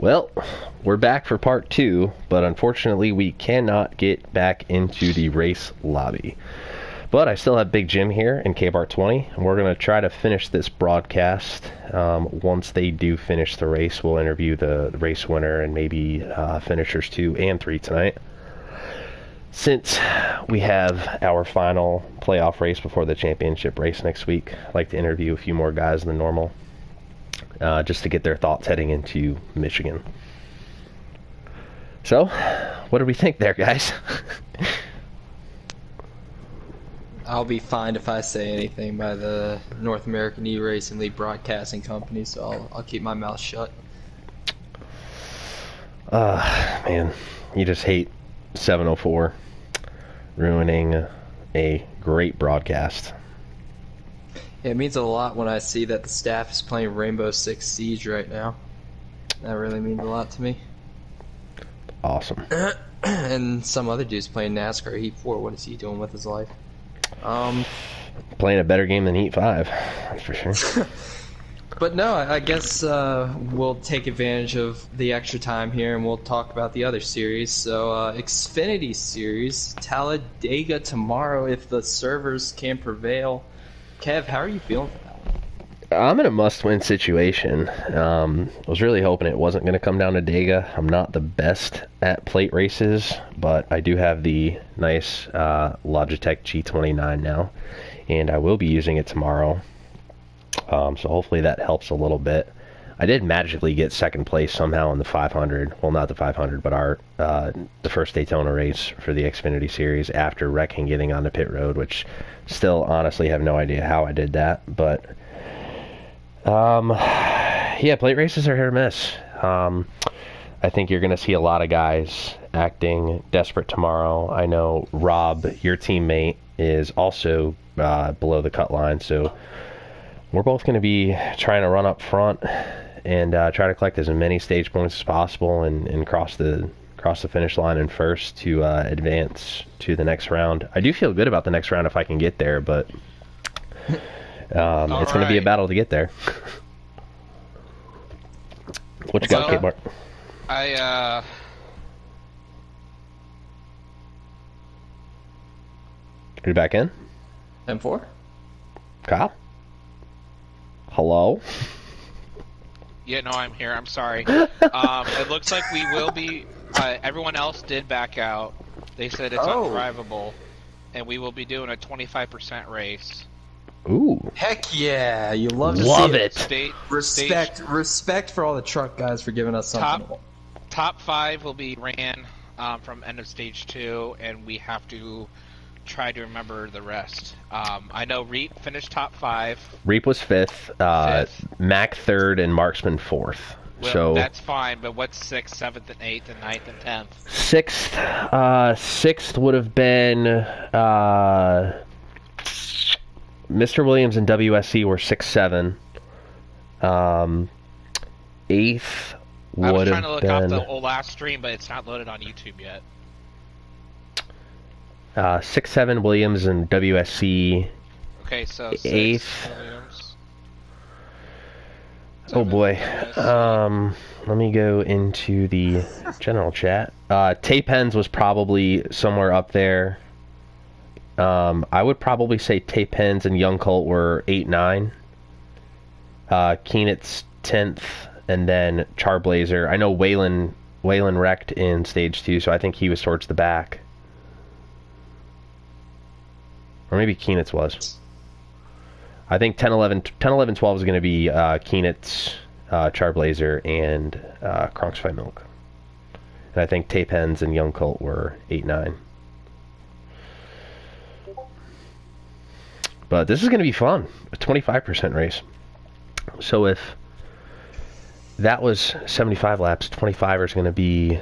Well, we're back for part 2, but unfortunately we cannot get back into the race lobby. But I still have Big Jim here in KBart 20, and we're going to try to finish this broadcast. Once they do finish the race, we'll interview the race winner and maybe finishers 2 and 3 tonight. Since we have our final playoff race before the championship race next week, I'd like to interview a few more guys than normal. Just to get their thoughts heading into Michigan. So, what do we think there, guys? I'll be fined if I say anything by the North American E-Racing League Broadcasting Company, so I'll keep my mouth shut. Man, you just hate 704 ruining a great broadcast. It means a lot when I see that the staff is playing Rainbow Six Siege right now. That really means a lot to me. Awesome. And some other dude's playing NASCAR Heat 4. What is he doing with his life? Playing a better game than Heat 5, that's for sure. But no, I guess we'll take advantage of the extra time here and we'll talk about the other series. So, Xfinity Series, Talladega tomorrow if the servers can prevail. Kev, how are you feeling for that? I'm in a must-win situation. I was really hoping it wasn't going to come down to Dega. I'm not the best at plate races, but I do have the nice Logitech G29 now, and I will be using it tomorrow. So hopefully that helps a little bit. I did magically get second place somehow in the 500. Well, not the 500, but the first Daytona race for the Xfinity Series after wrecking getting on the pit road, which still honestly have no idea how I did that. But, yeah, plate races are hit or miss. I think you're going to see a lot of guys acting desperate tomorrow. I know Rob, your teammate, is also below the cut line, so we're both going to be trying to run up front and try to collect as many stage points as possible and cross the finish line in first to advance to the next round. I do feel good about the next round if I can get there, but it's going to be a battle to get there. What you got, Kate-Mark? Are you back in? M4? Kyle? Hello? Yeah, no, I'm here. I'm sorry. It looks like we will be... everyone else did back out. They said it's undrivable. And we will be doing a 25% race. Ooh. Heck yeah! You love to see it. Respect for all the truck guys for giving us something. Top 5 will be ran from end of stage 2, and we have to try to remember the rest. I know Reap finished top 5. Reap was 5th, Mac 3rd, and Marksman 4th. Well, so that's fine, but what's 6th, 7th, and 8th, and 9th, and 10th? 6th would have been Mr. Williams and WSC were 6-7. 8th would have been... I was trying to look up the last stream, but it's not loaded on YouTube yet. 6-7 Williams and WSC. Okay, so 8th. Williams. Oh boy. Let me go into the general chat. Tape Hens was probably somewhere up there. I would probably say Tape Hens and Young Colt were 8-9. Keenit's 10th, and then Charblazer. I know Waylon wrecked in stage 2, so I think he was towards the back. Or maybe Keenit's was. I think 10, 11, 12 is going to be Keenit's, Charblazer, and Kronk's Fight Milk. And I think Tape Hens and Young Colt were 8-9. But this is going to be fun. A 25% race. So if that was 75 laps, 25 is going to be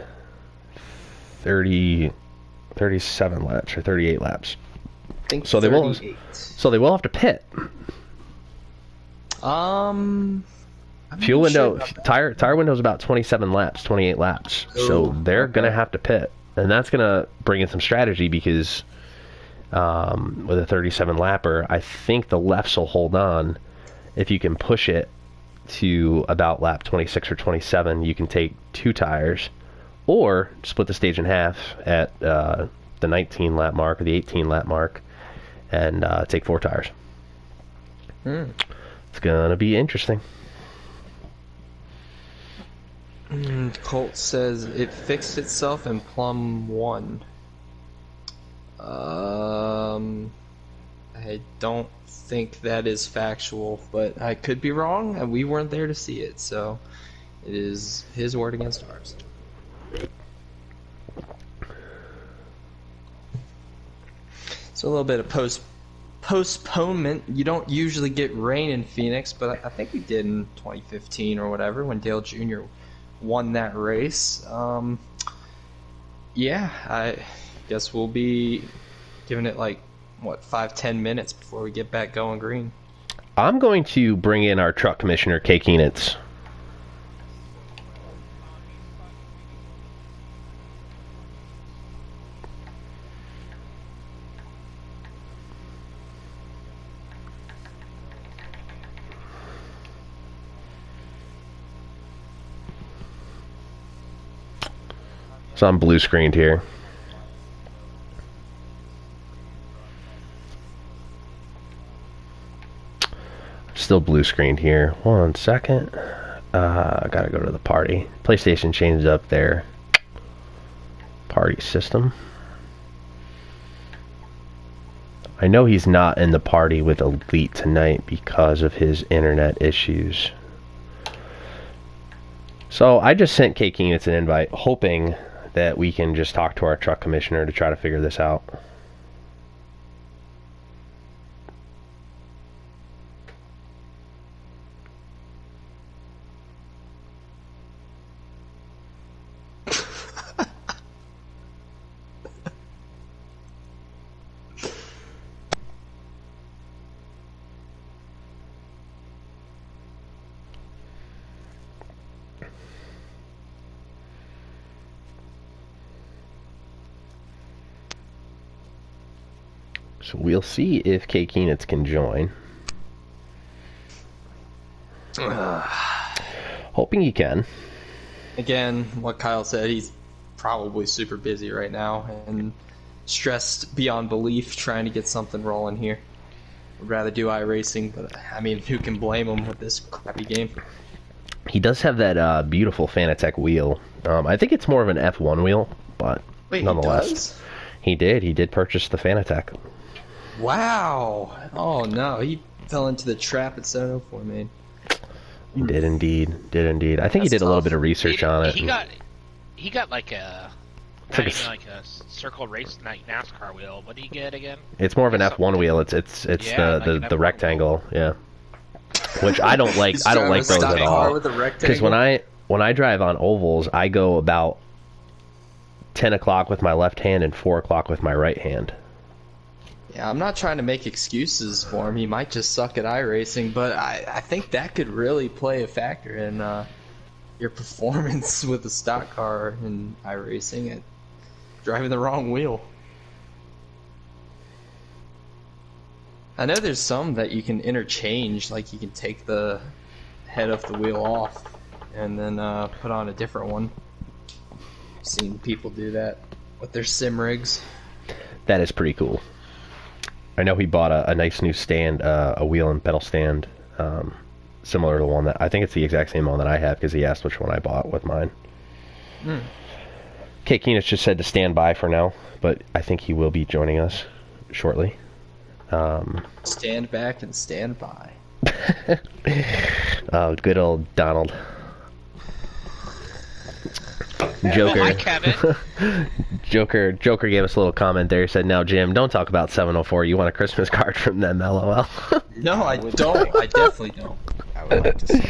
37 laps or 38 laps. I think so 38. They will have to pit. Fuel window, tire window is about 27 laps, 28 laps. Ooh, so they're gonna have to pit, and that's gonna bring in some strategy because with a 37 lapper, I think the lefts will hold on if you can push it to about lap 26 or 27, you can take 2 tires, or split the stage in half at the 19 lap mark or the 18 lap mark, and take 4 tires. It's gonna be interesting. Colt says it fixed itself in Plum 1. I don't think that is factual, but I could be wrong, and we weren't there to see it, so it is his word against ours. So a little bit of postponement. You don't usually get rain in Phoenix, but I think we did in 2015 or whatever when Dale Jr. won that race. Yeah, I guess we'll be giving it like, 5-10 minutes before we get back going green. I'm going to bring in our truck commissioner, Kay Keenitz. So I'm blue screened here. Still blue screened here. 1 second. I gotta go to the party. PlayStation changed up their party system. I know he's not in the party with Elite tonight because of his internet issues. So I just sent Kay Keenitz an invite, hoping that we can just talk to our truck commissioner to try to figure this out. So we'll see if Kay Keenitz can join. Hoping he can. Again, what Kyle said, he's probably super busy right now and stressed beyond belief trying to get something rolling here. Would rather do iRacing, but I mean, who can blame him with this crappy game? He does have that beautiful Fanatec wheel. I think it's more of an F1 wheel, but wait, nonetheless. He did. He did purchase the Fanatec. Wow. Oh no, he fell into the trap at 704, man. He did indeed. I think he did a little bit of research on it. He got like a like a circle race night NASCAR wheel. What did he get again? It's more of an F1 wheel. It's the rectangle, yeah. Which I don't like. I don't like those at all. Because when I drive on ovals, I go about 10 o'clock with my left hand and 4 o'clock with my right hand. Yeah, I'm not trying to make excuses for him. He might just suck at iRacing, but I think that could really play a factor in your performance with the stock car in iRacing at driving the wrong wheel. I know there's some that you can interchange, like you can take the head of the wheel off and then put on a different one. I've seen people do that with their sim rigs. That is pretty cool. I know he bought a nice new stand, a wheel and pedal stand, similar to the one that, I think it's the exact same one that I have, because he asked which one I bought with mine. Kay Keenitz just said to stand by for now, but I think he will be joining us shortly. Stand back and stand by. Oh, good old Donald. Joker. Hi, Kevin. Joker gave us a little comment there. He said, "Now, Jim, don't talk about 704. You want a Christmas card from them, LOL." No, I don't. I definitely don't. I would like to see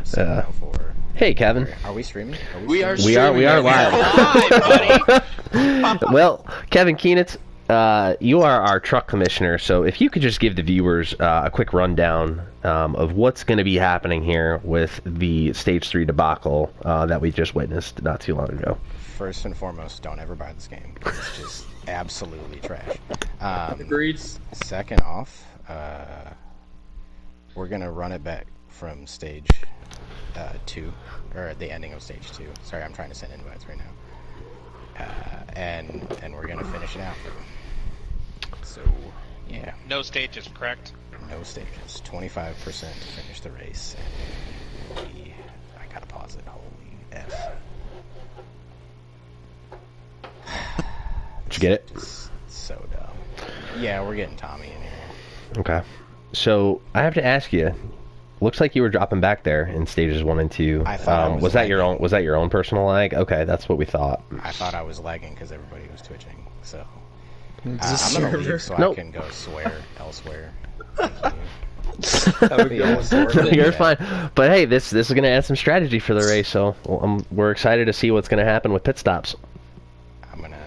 704. Hey, Kevin. Are we streaming? We are live. Hi, buddy. Well, Kevin Keenitz, you are our truck commissioner, so if you could just give the viewers a quick rundown of what's going to be happening here with the Stage 3 debacle that we just witnessed not too long ago. First and foremost, don't ever buy this game. It's just absolutely trash. Agreed. Second off, we're going to run it back from stage 2, or the ending of stage 2. Sorry, I'm trying to send invites right now. And we're gonna finish it out. So, yeah. No stages, correct? No stages. 25% to finish the race. And I gotta pause it. Holy F. Did you get it? Just so dumb. Yeah, we're getting Tommy in here. Okay. So I have to ask you. Looks like you were dropping back there in stages 1 and 2. I thought was that your own? Was that your own personal lag? Okay, that's what we thought. I thought I was lagging because everybody was twitching. So It's a I'm gonna server. leave so Nope. I can go swear elsewhere. Thank you. You're fine. But hey, this is going to add some strategy for the race, so we're excited to see what's going to happen with pit stops. I'm gonna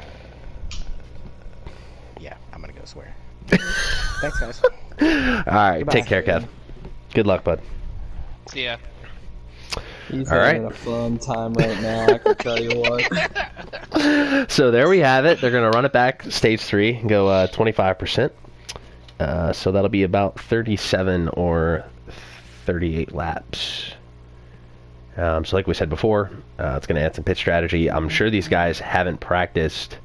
go swear. Thanks, guys. All right, Goodbye. take care, Kev. Good luck, bud. See ya. He's All having right. a fun time right now, I can tell you what. So there we have it. They're going to run it back, stage 3, and go 25%. So that'll be about 37 or 38 laps. So like we said before, it's going to add some pit strategy. I'm sure these guys haven't practiced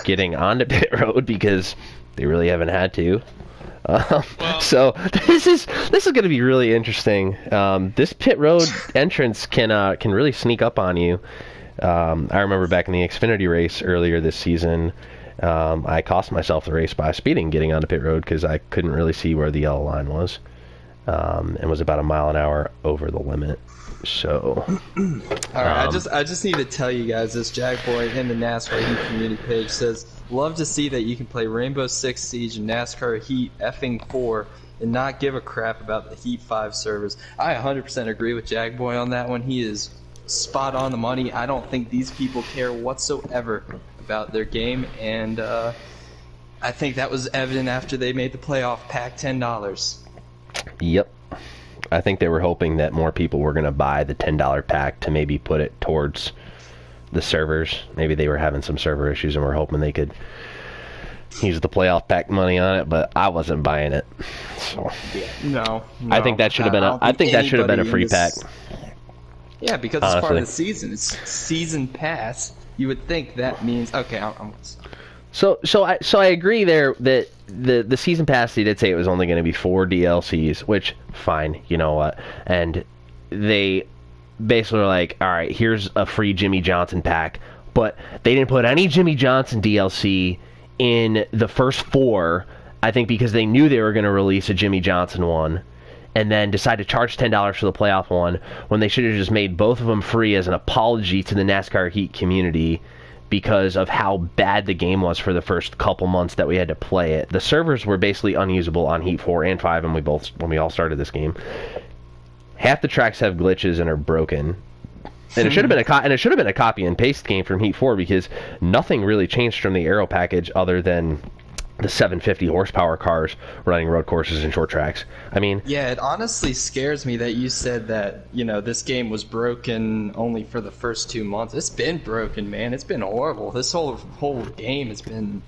getting onto pit road because they really haven't had to. So this is going to be really interesting. This pit road entrance can really sneak up on you. I remember back in the Xfinity race earlier this season, I cost myself the race by speeding getting onto pit road because I couldn't really see where the yellow line was, and was about a mile an hour over the limit. So, All right, I just need to tell you guys this. Jack Boy in the NASCAR Heat community page says, "Love to see that you can play Rainbow Six Siege and NASCAR Heat effing 4 and not give a crap about the Heat 5 servers." I 100% agree with Jack Boy on that one. He is spot on the money. I don't think these people care whatsoever about their game, and I think that was evident after they made the playoff pack $10. yep. I think they were hoping that more people were going to buy the $10 pack to maybe put it towards the servers. Maybe they were having some server issues and were hoping they could use the playoff pack money on it, but I wasn't buying it. So No, I think that should have been a free pack. Yeah, because it's part of the season. It's season pass. You would think that means okay. So I agree there that the season pass, they did say it was only going to be 4 DLCs, which fine, you know what? And they basically were like, all right, here's a free Jimmy Johnson pack, but they didn't put any Jimmy Johnson DLC in the first 4, I think because they knew they were going to release a Jimmy Johnson one, and then decide to charge $10 for the playoff one when they should have just made both of them free as an apology to the NASCAR Heat community because of how bad the game was for the first couple months that we had to play it. The servers were basically unusable on Heat 4 and 5 when we all started this game. Half the tracks have glitches and are broken. And it should have been a copy and paste game from Heat 4 because nothing really changed from the aero package other than the 750 horsepower cars running road courses and short tracks. I mean, yeah, it honestly scares me that you said that, you know, this game was broken only for the first 2 months. It's been broken, man. It's been horrible. This whole game has been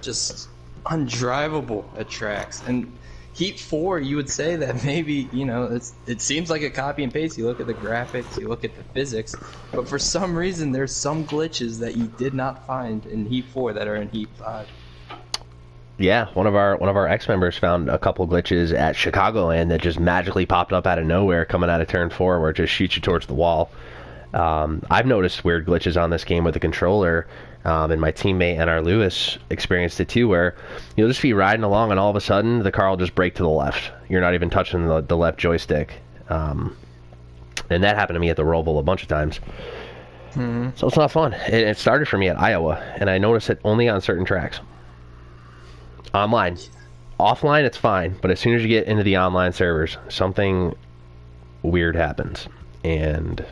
just undrivable at tracks. And Heat 4, you would say that maybe, you know, it seems like a copy and paste. You look at the graphics, you look at the physics, but for some reason there's some glitches that you did not find in Heat 4 that are in Heat 5. Yeah, one of our ex members found a couple glitches at Chicagoland that just magically popped up out of nowhere coming out of turn 4 where it just shoots you towards the wall. I've noticed weird glitches on this game with the controller, and my teammate NR Lewis experienced it too, where you'll just be riding along and all of a sudden the car will just brake to the left. You're not even touching the left joystick. And that happened to me at the Roval a bunch of times. Mm-hmm. So it's not fun. It started for me at Iowa, and I noticed it only on certain tracks. Online. Offline, it's fine, but as soon as you get into the online servers, something weird happens. And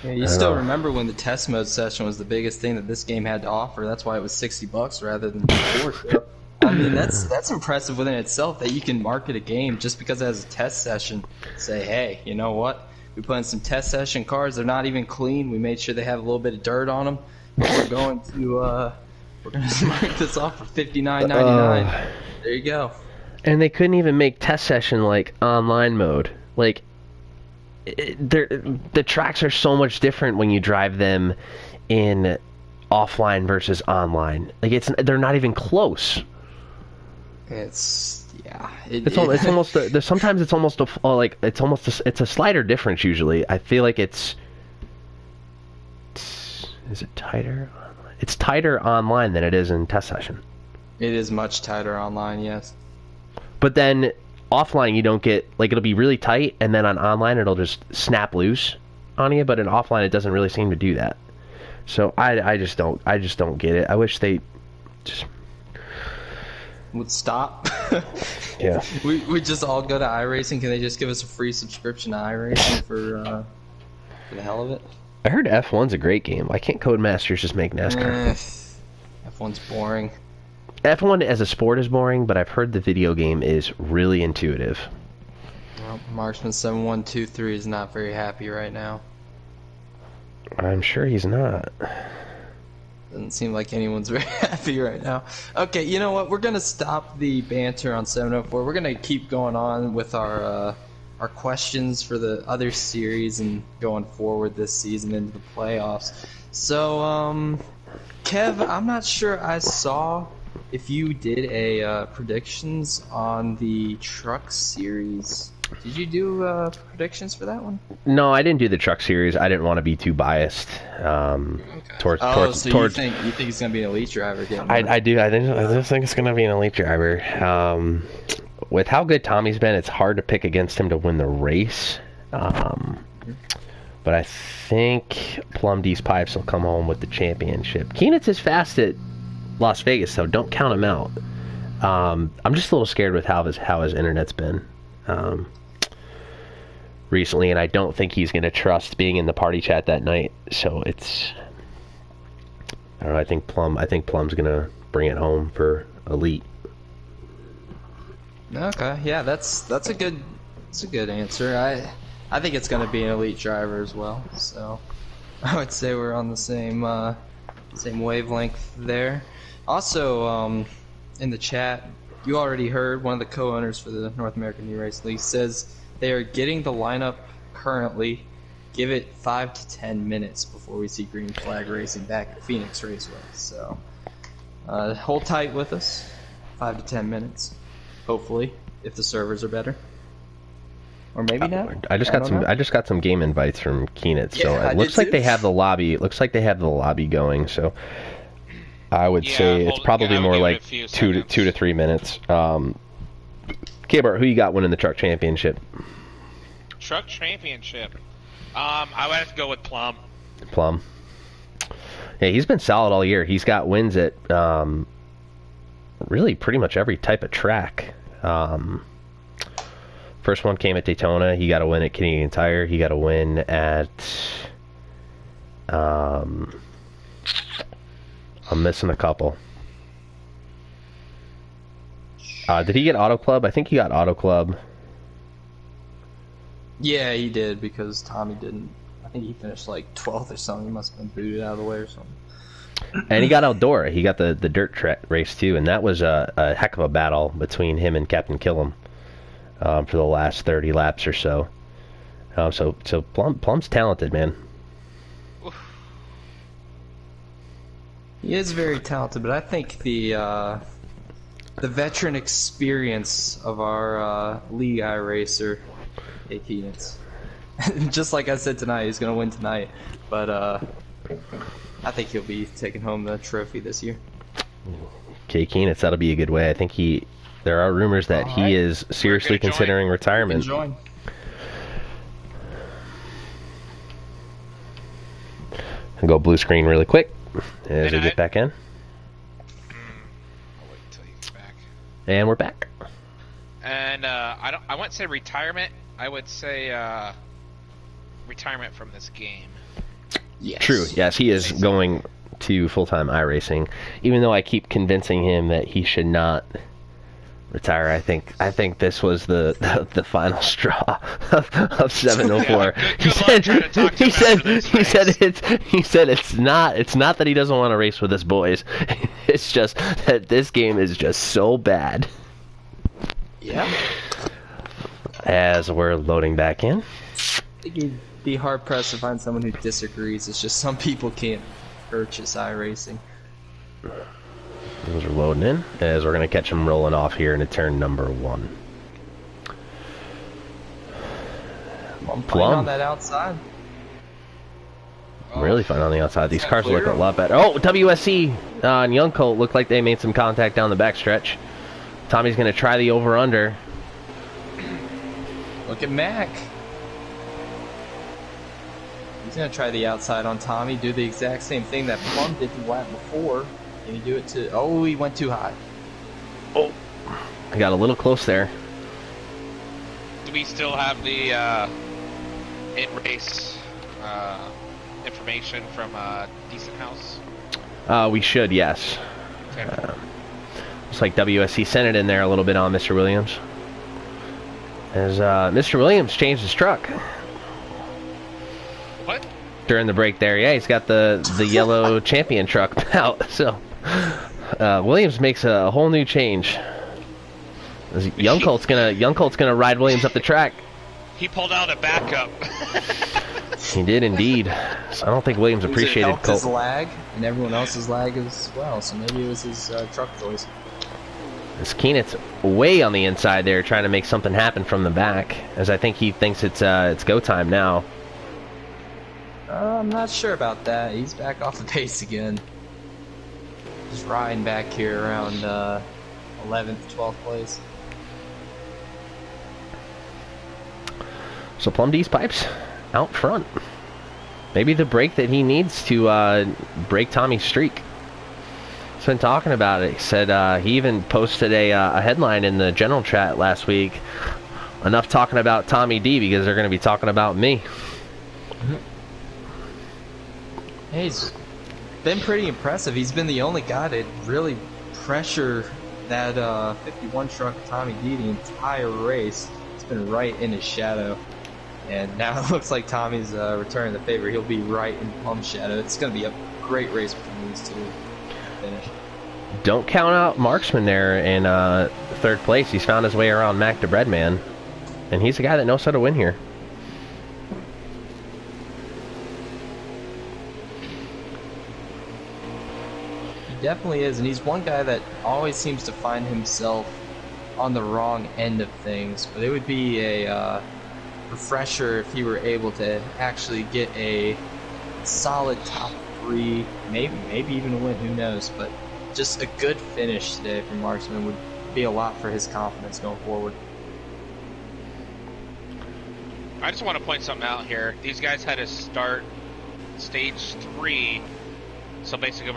yeah, you still remember when the test mode session was the biggest thing that this game had to offer. That's why it was $60 rather than $4. I mean, that's impressive within itself that you can market a game just because it has a test session. Say, hey, you know what? We put in some test session cars. They're not even clean. We made sure they have a little bit of dirt on them. We're going to mark this off for $59.99. There you go. And they couldn't even make test session like online mode. Like, the tracks are so much different when you drive them in offline versus online. Like they're not even close. It's almost sometimes it's almost it's a slider difference usually. I feel like is it tighter? It's tighter online than it is in test session. It is much tighter online, yes. But then offline you don't get, like, it'll be really tight, and then on online it'll just snap loose on you, but in offline it doesn't really seem to do that. So I just don't get it. I wish they just would stop. Yeah. We just all go to iRacing. Can they just give us a free subscription to iRacing for the hell of it? I heard F1's a great game. Why can't Codemasters just make NASCAR? F1's boring. F1 as a sport is boring, but I've heard the video game is really intuitive. Well, Marksman7123 is not very happy right now. I'm sure he's not. Doesn't seem like anyone's very happy right now. Okay, you know what? We're going to stop the banter on 704. We're going to keep going on with our questions for the other series and going forward this season into the playoffs. So, Kev, I'm not sure I saw if you did a predictions on the truck series. Did you do predictions for that one? No, I didn't do the truck series. I didn't want to be too biased. Towards you think he's gonna be an elite driver? I do. I just think it's gonna be an elite driver. With how good Tommy's been, it's hard to pick against him to win the race. But I think Plum D's Pipes will come home with the championship. Keenitz is fast at Las Vegas, so don't count him out. I'm just a little scared with how his internet's been recently, and I don't think he's going to trust being in the party chat that night. So I don't know. I think Plum's going to bring it home for elite. Okay, yeah, that's a good answer. I think it's going to be an elite driver as well. So I would say we're on the same wavelength there. Also, in the chat, you already heard one of the co-owners for the North American E-Race League says they are getting the lineup currently. Give it 5 to 10 minutes before we see Green Flag Racing back at Phoenix Raceway. So hold tight with us. 5 to 10 minutes, hopefully, if the servers are better. Or maybe not. I just got some game invites from Keenitz, so Yeah, it looks like they have the lobby. It looks like they have the lobby going. So I would say it's probably more like 2 to 3 minutes. K-Bart, who you got winning the truck championship? Truck championship. I would have to go with Plum. Plum. Yeah, he's been solid all year. He's got wins at really pretty much every type of track. First one came at Daytona. He got a win at Canadian Tire. He got a win at I'm missing a couple. Did he get Auto Club? I think he got Auto Club. Yeah, he did, because Tommy didn't. I think he finished like 12th or something. He must have been booted out of the way or something. And he got Eldora. He got the dirt race too, and that was a heck of a battle between him and Captain Killam for the last 30 laps or so. So Plum's talented, man. He is very talented, but I think the veteran experience of our league iRacer, Keenitz. Just like I said tonight, he's going to win tonight, but I think he'll be taking home the trophy this year. Okay, Keenitz, that'll be a good way. I think there are rumors that he is seriously considering retirement. Join. And go blue screen really quick as we get back in. I'll wait until he gets back. And we're back. And I wouldn't say retirement. I would say retirement from this game. Yes. True. Yes, he is going to full-time iRacing. Even though I keep convincing him that he should not retire, I think this was the final straw of 704. He said it's not that he doesn't want to race with us boys. It's just that this game is just so bad. Yeah. As we're loading back in. think you'd be hard pressed to find someone who disagrees. It's just some people can't purchase iRacing. Those are loading in as we're going to catch them rolling off here into turn number 1. I'm playing on that outside. Really fun on the outside. These cars look a lot better. Oh, WSC and Young Colt look like they made some contact down the backstretch. Tommy's going to try the over-under. Look at Mac. He's going to try the outside on Tommy, do the exact same thing that Plum did the lap before. Can he do it to... Oh, he went too high. Oh, I got a little close there. Do we still have the in-race information from Decent House? We should, yes. Okay. Looks like WSC sent it in there a little bit on Mr. Williams. As Mr. Williams changed his truck. What? During the break there, yeah, he's got the yellow champion truck out. So Williams makes a whole new change. Young Colt's gonna ride Williams up the track. He pulled out a backup. He did indeed. So I don't think Williams appreciated Colt. His lag and everyone else's lag as well. So maybe it was his truck choice. As Keenan's way on the inside there, trying to make something happen from the back. As I think he thinks it's go time now. I'm not sure about that. He's back off the pace again. Just riding back here around 11th, 12th place. So Plum D's pipes out front. Maybe the break that he needs to break Tommy's streak. He's been talking about it. He said he even posted a headline in the general chat last week. Enough talking about Tommy D because they're going to be talking about me. He's been pretty impressive. He's been the only guy to really pressure that 51 truck Tommy D the entire race. It's been right in his shadow. And now it looks like Tommy's returning the favor. He'll be right in Plum's shadow. It's going to be a great race between these two to finish. Don't count out Marksman there in third place. He's found his way around Mac the Breadman. And he's a guy that knows how to win here. He definitely is. And he's one guy that always seems to find himself on the wrong end of things. But it would be a... refresher if he were able to actually get a solid top 3, maybe even a win, who knows, but just a good finish today from Marksman would be a lot for his confidence going forward. I just want to point something out here. These guys had to start stage 3, so basically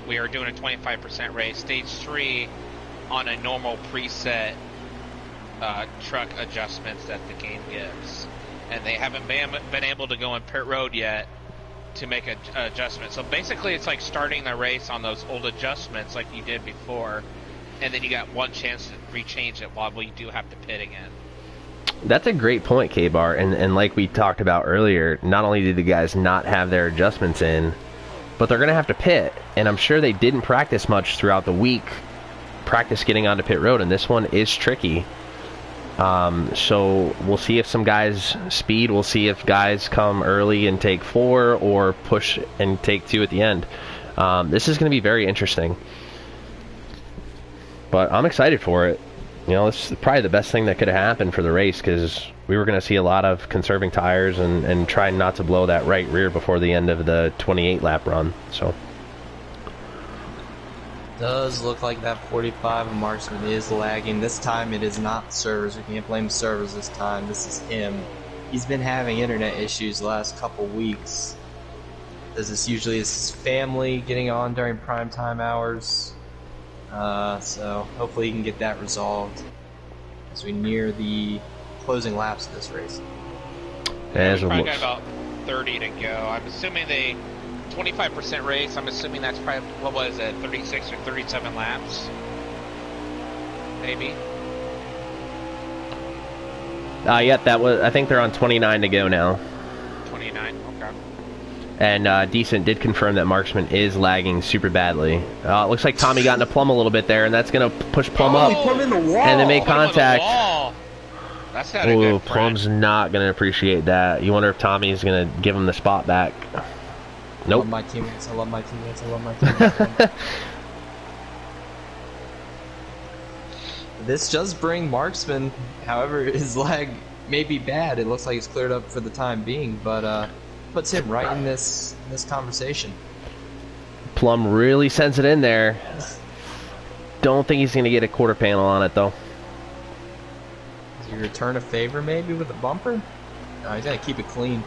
we are doing a 25% race. Stage 3 on a normal preset truck adjustments that the game gives, and they haven't been able to go in pit road yet to make an adjustment. So basically it's like starting the race on those old adjustments like you did before, and then you got one chance to rechange it while we do have to pit again. That's a great point, K-Bar, and like we talked about earlier, not only did the guys not have their adjustments in, but they're going to have to pit, and I'm sure they didn't practice much throughout the week, practice getting onto pit road, and this one is tricky. So we'll see if some guys speed. We'll see if guys come early and take 4 or push and take 2 at the end. This is going to be very interesting. But I'm excited for it. You know, this is probably the best thing that could have happened for the race because we were going to see a lot of conserving tires and trying not to blow that right rear before the end of the 28 lap run. So. Does look like that 45 of Marksman is lagging. This time it is not servers. We can't blame servers this time. This is him. He's been having internet issues the last couple weeks. This usually is his family getting on during prime time hours. So hopefully he can get that resolved as we near the closing laps of this race. We've probably got about 30 to go. I'm assuming they 25% race. I'm assuming that's probably, what was it, 36 or 37 laps? Maybe. Yep, that was. I think they're on 29 to go now. 29, okay. And Decent did confirm that Marksman is lagging super badly. It looks like Tommy got into Plum a little bit there, and that's going to push Plum up. Plum in the wall. And they make contact. That's not a Ooh, good friend. Plum's not going to appreciate that. You wonder if Tommy's going to give him the spot back. I Nope. love my teammates. I love my teammates. I love my teammates. This does bring Marksman. However, his lag may be bad. It looks like it's cleared up for the time being, but puts him right in this conversation. Plum really sends it in there. Don't think he's going to get a quarter panel on it, though. Does he return a favor maybe with a bumper? No, he's got to keep it clean.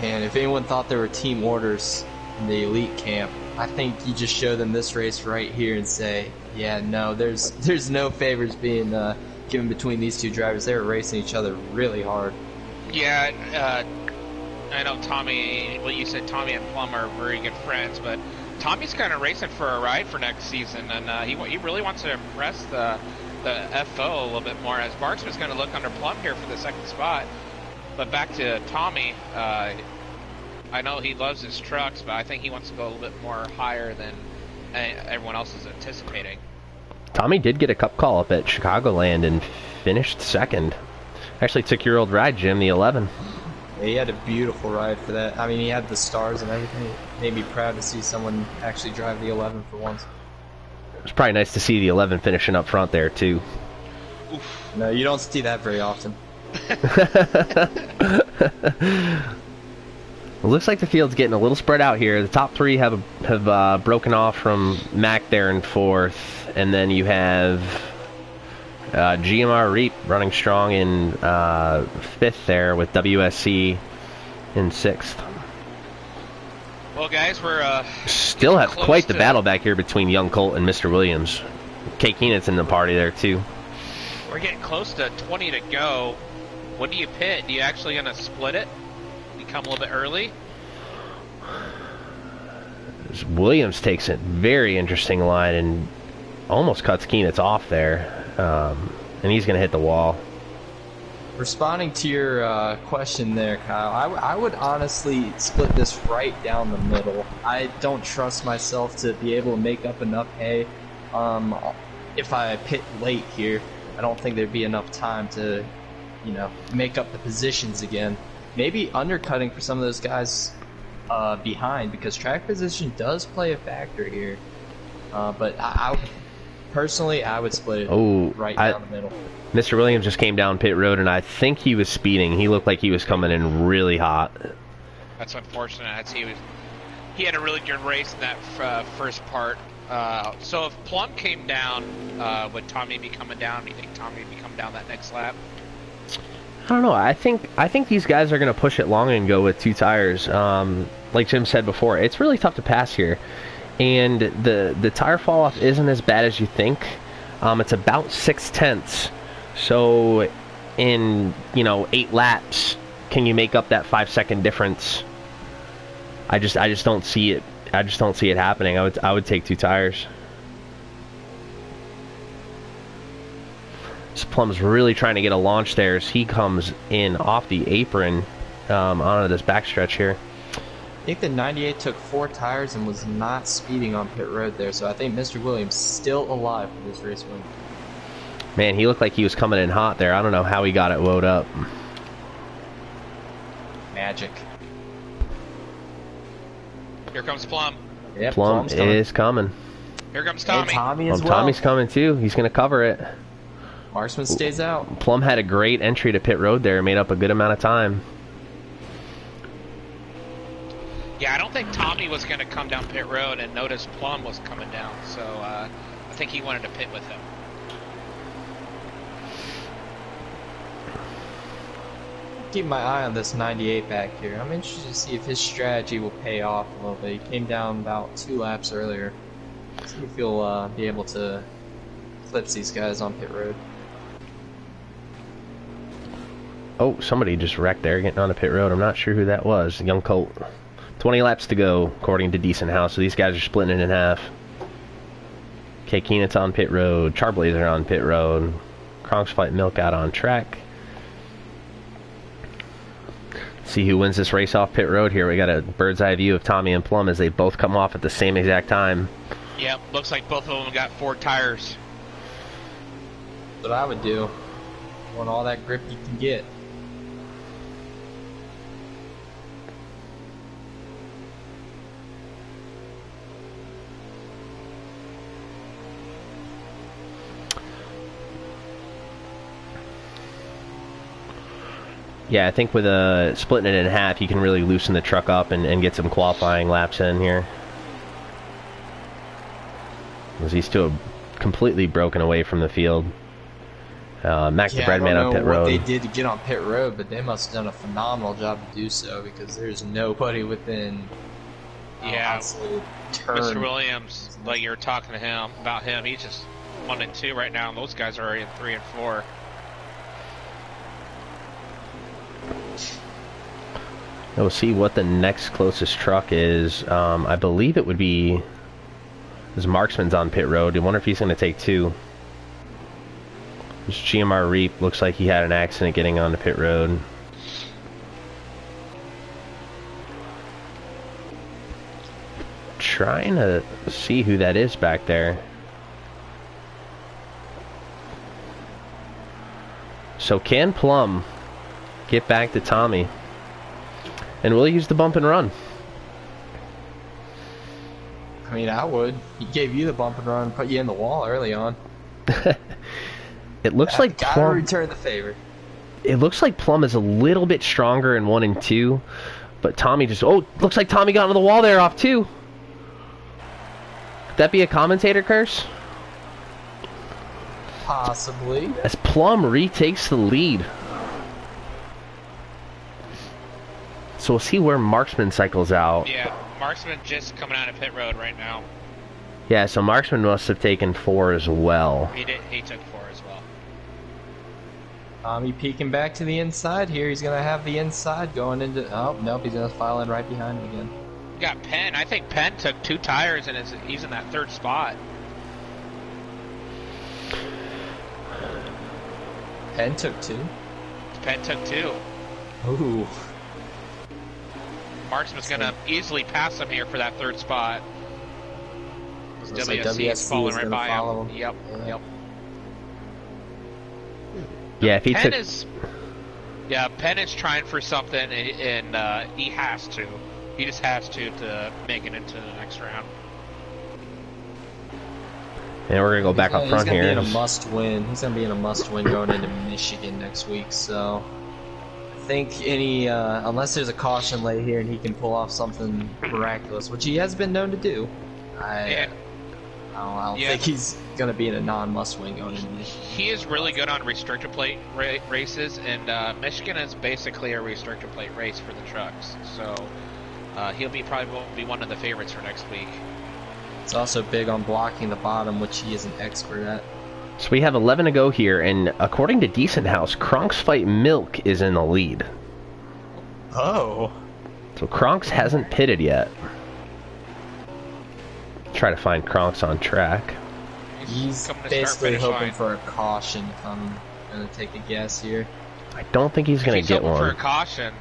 And if anyone thought there were team orders in the elite camp, I think you just show them this race right here and say, yeah, no, there's no favors being given between these two drivers. They were racing each other really hard. Yeah, I know Tommy, what you said, Tommy and Plum are very good friends, but Tommy's kind of racing for a ride for next season, and he really wants to impress the FO a little bit more, as Marksman's going to look under Plum here for the second spot. But back to Tommy, I know he loves his trucks, but I think he wants to go a little bit more higher than everyone else is anticipating. Tommy did get a cup call up at Chicagoland and finished second. Actually took your old ride, Jim, the 11. Yeah, he had a beautiful ride for that. I mean, he had the stars and everything. It made me proud to see someone actually drive the 11 for once. It was probably nice to see the 11 finishing up front there, too. Oof. No, you don't see that very often. It looks like the field's getting a little spread out here. The top three have broken off from Mac there in fourth, and then you have GMR Reap running strong in fifth there, with WSC in sixth. Well, guys, we're still have quite the battle back here between Young Colt and Mr. Williams. Kay Keenan's in the party there too. We're getting close to 20 to go. When do you pit? Do you actually gonna split it? You come a little bit early? Williams takes a very interesting line and almost cuts Keenan's off there, and he's going to hit the wall. Responding to your question there, Kyle, I would honestly split this right down the middle. I don't trust myself to be able to make up enough hay. If I pit late here, I don't think there'd be enough time to, make up the positions again. Maybe undercutting for some of those guys behind, because track position does play a factor here. But I personally, I would split it right down the middle. Mr. Williams just came down pit road, and I think he was speeding. He looked like he was coming in really hot. That's unfortunate. He had a really good race in that first part. So if Plum came down, would Tommy be coming down? Do you think Tommy would be coming down that next lap? I don't know. I think these guys are going to push it long and go with two tires. Like Jim said before, it's really tough to pass here, and the tire fall off isn't as bad as you think. It's about 0.6. So in 8 laps, can you make up that 5-second difference? I just don't see it. I just don't see it happening. I would take two tires. This Plum's really trying to get a launch there as he comes in off the apron onto this backstretch here. I think the 98 took 4 tires and was not speeding on pit road there, so I think Mr. Williams still alive for this race win. Man, he looked like he was coming in hot there. I don't know how he got it woed up. Magic. Here comes Plum. Yep, Plum is coming. Here comes Tommy. And Tommy as well. Tommy's coming too. He's going to cover it. Marksman stays out. Plum had a great entry to pit road there. Made up a good amount of time. Yeah, I don't think Tommy was going to come down pit road and notice Plum was coming down, so I think he wanted to pit with him. Keep my eye on this 98 back here. I'm interested to see if his strategy will pay off a little bit. He came down about 2 laps earlier. See if he'll be able to eclipse these guys on pit road. Oh, somebody just wrecked there getting on the pit road. I'm not sure who that was. Young Colt. 20 laps to go, according to Decent House. So these guys are splitting it in half. Okay, Keenan's on pit road. Charblazer on pit road. Kronk's Flight Milk out on track. See who wins this race off pit road here. We got a bird's eye view of Tommy and Plum as they both come off at the same exact time. Yep, looks like both of them got 4 tires. That's what I would do. Want all that grip you can get. Yeah, I think with splitting it in half, you can really loosen the truck up and get some qualifying laps in here. As these two have completely broken away from the field. Mac the Breadman on pit road. I don't know what they did to get on pit road, but they must have done a phenomenal job to do so because there's nobody within. Yeah, turn. Mr. Williams, like you're talking to him about him, he's just 1 and 2 right now, and those guys are already in 3 and 4. We'll see what the next closest truck is. I believe it would be... This Marksman's on pit road. I wonder if he's going to take 2. This GMR Reap looks like he had an accident getting onto pit road. Trying to see who that is back there. So can Plum get back to Tommy? And will he use the bump and run? I mean, I would. He gave you the bump and run, put you in the wall early on. It looks like gotta Plum... return the favor. It looks like Plum is a little bit stronger in 1 and 2, but Tommy just... Oh, looks like Tommy got into the wall there off 2. Could that be a commentator curse? Possibly. As Plum retakes the lead. So we'll see where Marksman cycles out. Yeah, Marksman just coming out of pit road right now. Yeah, so Marksman must have taken 4 as well. He took 4 as well. Tommy peeking back to the inside here. He's going to have the inside going into... Oh, nope, he's going to file in right behind him again. You got Penn. I think Penn took 2 tires and he's in that 3rd spot. Penn took 2? Penn took 2. Ooh. Marksman's going to easily pass him here for that 3rd spot. WSC is falling right by him. Yep, yep. Yeah, if he Penn took... Penn is trying for something, and he has to. He just has to make it into the next round. And we're going to go back up front here. He's going to be in a must-win. He's going to be in a must-win going into Michigan next week, so... I think unless there's a caution late here and he can pull off something miraculous, which he has been known to do, I don't think he's going to be in a non-must-win going into Michigan. He is really good on restrictor plate races, and Michigan is basically a restrictor plate race for the trucks, so he'll probably be one of the favorites for next week. It's also big on blocking the bottom, which he is an expert at. So we have 11 to go here, and according to Decent House, Kronk's Fight Milk is in the lead. Oh. So Kronk's hasn't pitted yet. Try to find Kronk's on track. He's basically hoping for a caution if I'm going to take a guess here. I don't think he's going to get one. For a caution.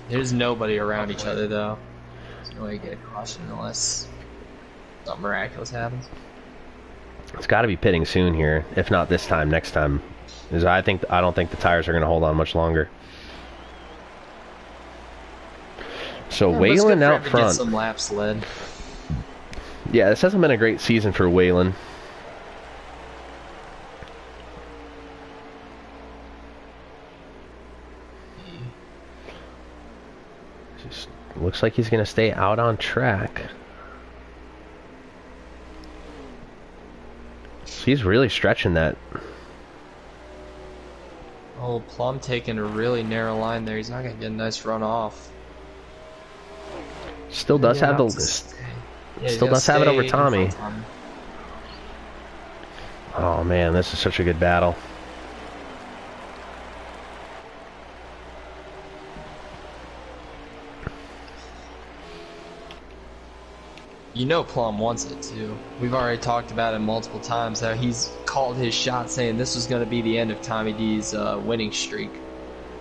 There's nobody around each other, though. There's no way to get a caution unless something miraculous happens. It's got to be pitting soon here. If not this time, next time. Because I don't think the tires are going to hold on much longer. So Waylon out front. Get some laps led. Yeah, this hasn't been a great season for Waylon. Just looks like he's going to stay out on track. He's really stretching that. Oh, Plum taking a really narrow line there. He's not going to get a nice run off. Still does have the still does have it over Tommy. Oh man, this is such a good battle. You know Plum wants it too. We've already talked about it multiple times how he's called his shot saying this was going to be the end of Tommy D's winning streak.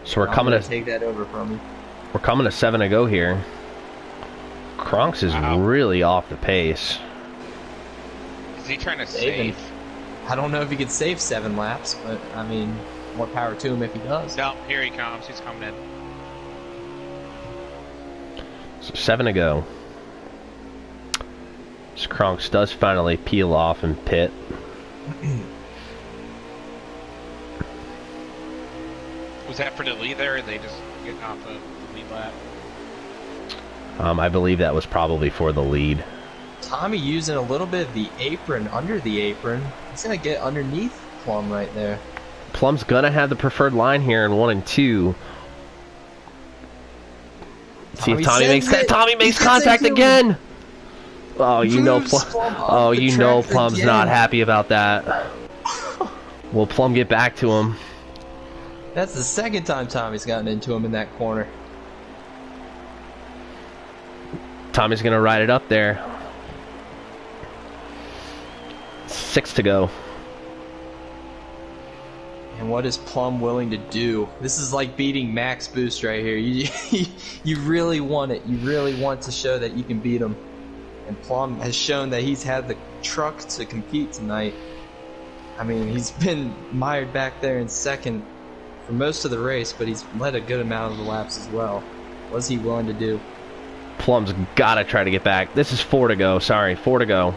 So we're I'm coming gonna to take that over from you. we're coming to 7 to go here. Kronks is really off the pace. Is he trying to Saving. save? I don't know if he could save 7 laps, but I mean, more power to him if he does. No, here he comes. He's coming in. So 7 to go. So Kronks does finally peel off and pit. Was that for the lead there, or are they just getting off the lead lap? I believe that was probably for the lead. Tommy using a little bit of the apron, under the apron. He's going to get underneath Plum right there. Plum's gonna have the preferred line here in 1 and 2. See if Tommy makes that. Tommy makes contact again. Oh, you know, oh, you know, Plum's not happy about that. Will Plum get back to him? That's the second time Tommy's gotten into him in that corner. Tommy's gonna ride it up there. 6 to go. And what is Plum willing to do? This is like beating Max Boost right here. You really want it. You really want to show that you can beat him. And Plum has shown that he's had the truck to compete tonight. I mean, he's been mired back there in second for most of the race, but he's led a good amount of the laps as well. What's he willing to do? Plum's gotta try to get back. This is 4 to go. Sorry, 4 to go.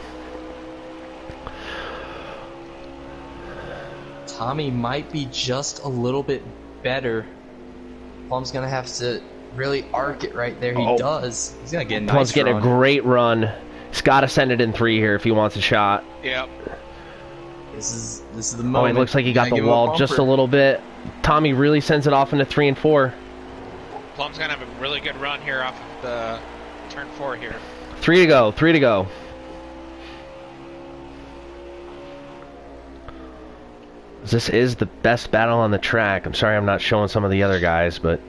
Tommy might be just a little bit better. Plum's gonna have to really arc it right there. He does. He's gonna get a nice Plum's getting a great run. He's gotta send it in 3 here if he wants a shot. Yep. This is the moment. Oh, it looks like he got the wall just a little bit. Tommy really sends it off into 3 and 4. Plum's gonna have a really good run here off of the turn 4 here. 3 to go. 3 to go. This is the best battle on the track. I'm sorry I'm not showing some of the other guys, but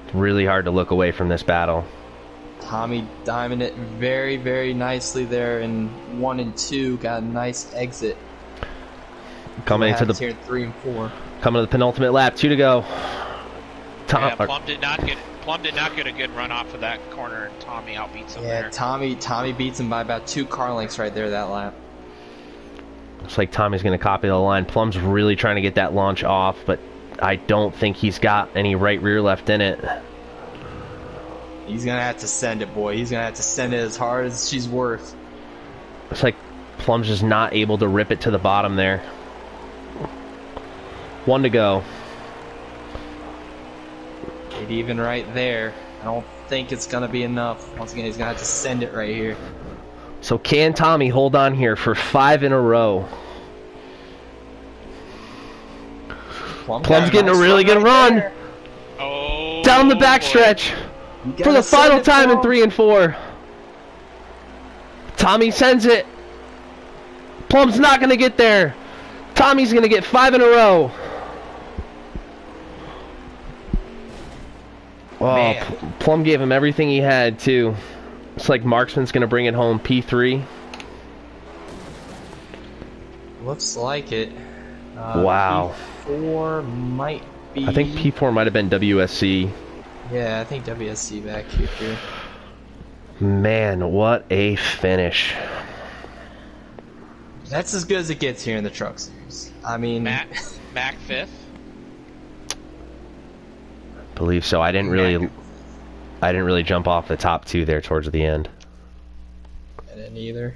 it's really hard to look away from this battle. Tommy diming it very, very nicely there in 1 and 2. Got a nice exit. Coming into the here in 3 and 4. Coming to the penultimate lap. 2 to go. Yeah, Plum did not get a good run off of that corner, and Tommy outbeats him there. Yeah, Tommy beats him by about 2 car lengths right there that lap. Looks like Tommy's going to copy the line. Plum's really trying to get that launch off, but I don't think he's got any right rear left in it. He's going to have to send it, boy. He's going to have to send it as hard as she's worth. Looks like Plum's just not able to rip it to the bottom there. 1 to go. It even right there. I don't think it's going to be enough. Once again, he's going to have to send it right here. So can Tommy hold on here for 5 in a row? Plum's getting a really good run. Oh, down the backstretch for the final time in 3 and 4. Tommy sends it. Plum's not going to get there. Tommy's going to get 5 in a row. Oh, Plum gave him everything he had, too. Looks like Marksman's going to bring it home, P3. Looks like it. Wow. P4 might be... I think P4 might have been WSC. Yeah, I think WSC back here. Man, what a finish. That's as good as it gets here in the Truck Series. I mean... Mac 5th? I believe so. I didn't really jump off the top 2 there towards the end. I didn't either.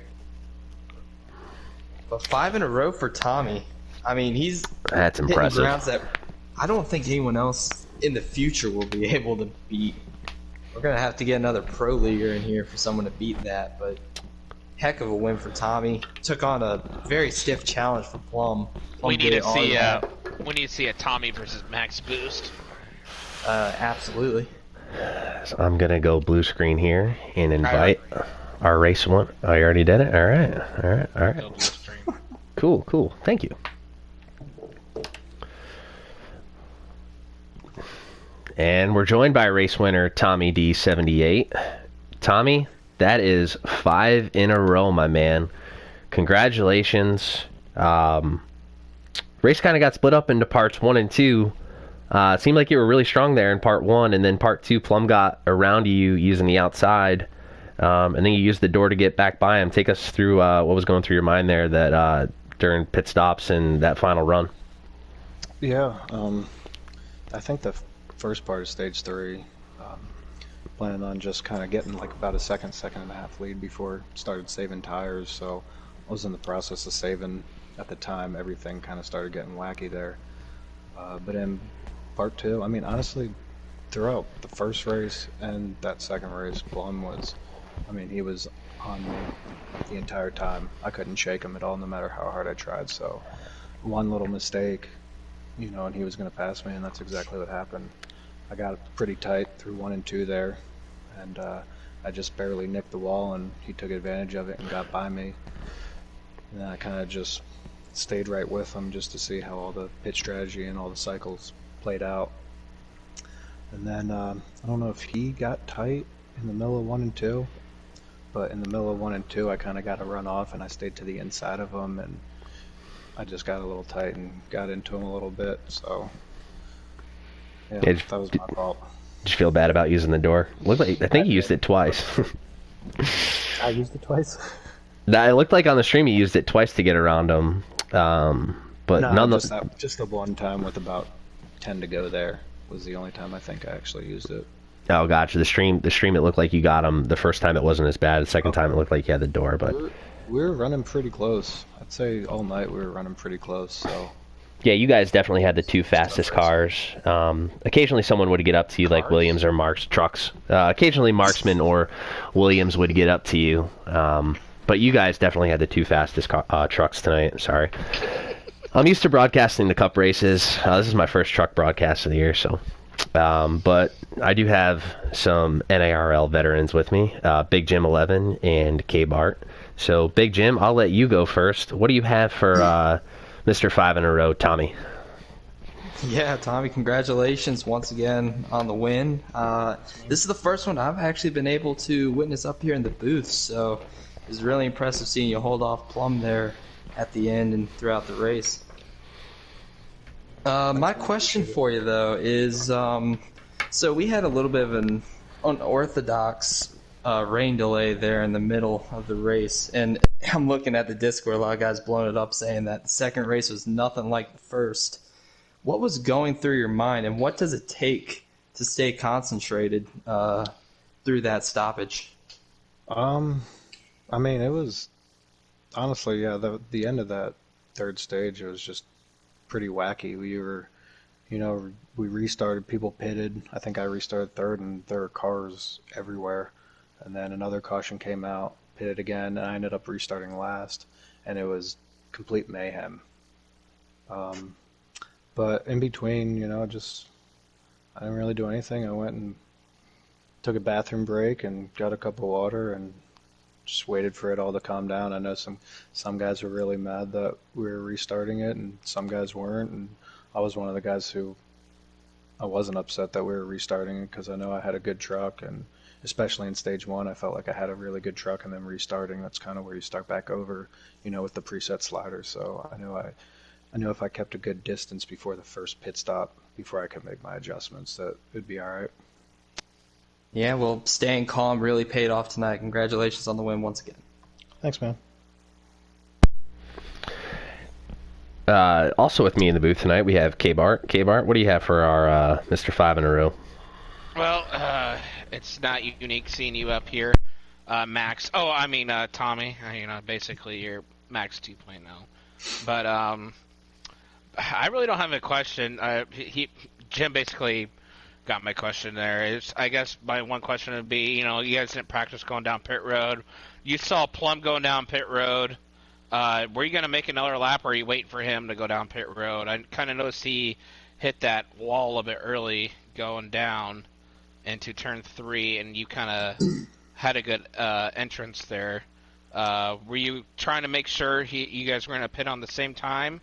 But 5 in a row for Tommy. I mean, he's that's impressive. Grounds that I don't think anyone else in the future will be able to beat. We're gonna have to get another pro leaguer in here for someone to beat that. But heck of a win for Tommy. Took on a very stiff challenge for Plum. We need to see a Tommy versus Max Boost. Absolutely. So I'm gonna go blue screen here and invite our race one. Oh, you already did it. All right. Cool. Thank you. And we're joined by race winner Tommy D78. Tommy, that is 5 in a row, my man. Congratulations. Race kind of got split up into parts 1 and 2. It seemed like you were really strong there in part 1, and then part 2, Plum got around you using the outside, and then you used the door to get back by him. Take us through what was going through your mind there that during pit stops and that final run. Yeah, I think the first part of stage 3, planning on just kind of getting like about a second and a half lead before started saving tires. So I was in the process of saving at the time. Everything kind of started getting wacky there. But in part 2, I mean, honestly, throughout the first race and that second race, Plum was, I mean, he was on me the entire time. I couldn't shake him at all, no matter how hard I tried. So one little mistake, you know, and he was going to pass me, and that's exactly what happened. I got pretty tight through 1 and 2 there, and I just barely nicked the wall, and he took advantage of it and got by me. And then I kind of just stayed right with him just to see how all the pit strategy and all the cycles played out. And then I don't know if he got tight in the middle of 1 and 2, but in the middle of 1 and 2, I kind of got to run off, and I stayed to the inside of him, and I just got a little tight and got into him a little bit. So yeah, that was my fault. Did you feel bad about using the door? Looked like, I think you used it twice. I used it twice? It looked like on the stream you used it twice to get around him. But no, just the one time with about 10 to go there was the only time I think I actually used it. Oh, gotcha. The stream it looked like you got him. The first time it wasn't as bad. The second time it looked like you had the door, but we were running pretty close. I'd say all night we were running pretty close. So yeah, you guys definitely had the 2 fastest cars. Occasionally someone would get up to you, like Williams or Mark's trucks. Occasionally Marksman or Williams would get up to you. But you guys definitely had the 2 fastest trucks tonight. Sorry. I'm used to broadcasting the Cup races. This is my first truck broadcast of the year, so. But I do have some NARL veterans with me, Big Jim 11 and K Bart. So, Big Jim, I'll let you go first. What do you have for Mr. 5 in a row, Tommy? Yeah, Tommy, congratulations once again on the win. This is the first one I've actually been able to witness up here in the booth, so it was really impressive seeing you hold off Plum there at the end and throughout the race. My question for you, though, is so we had a little bit of an unorthodox rain delay there in the middle of the race, and I'm looking at the Discord, a lot of guys blowing it up saying that the second race was nothing like the first. What was going through your mind, and what does it take to stay concentrated through that stoppage? I mean, it was honestly, yeah, the end of that third stage, it was just pretty wacky. We were, you know, we restarted, people pitted. I think I restarted third, and there were cars everywhere. And then another caution came out, pitted again, and I ended up restarting last, and it was complete mayhem. But in between, you know, just I didn't really do anything. I went and took a bathroom break and got a cup of water and just waited for it all to calm down. I know some guys were really mad that we were restarting it, and some guys weren't. And I was one of the guys who I wasn't upset that we were restarting it because I know I had a good truck, and especially in stage 1, I felt like I had a really good truck, and then restarting, that's kind of where you start back over, you know, with the preset slider. So I knew if I kept a good distance before the first pit stop, before I could make my adjustments, that it'd be all right. Yeah, well, staying calm really paid off tonight. Congratulations on the win once again. Thanks, man. Also with me in the booth tonight, we have K Bart. K Bart, what do you have for our Mr. 5 in a row? Well, it's not unique seeing you up here, Max. Oh, I mean, Tommy. You know, basically you're Max 2.0. But I really don't have a question. Jim basically got my question there. I guess my one question would be, you know, you guys didn't practice going down pit road. You saw Plum going down pit road. Were you going to make another lap, or are you waiting for him to go down pit road? I kind of noticed he hit that wall a bit early going down into turn 3, and you kind of had a good entrance there. Were you trying to make sure you guys were going to pit on the same time?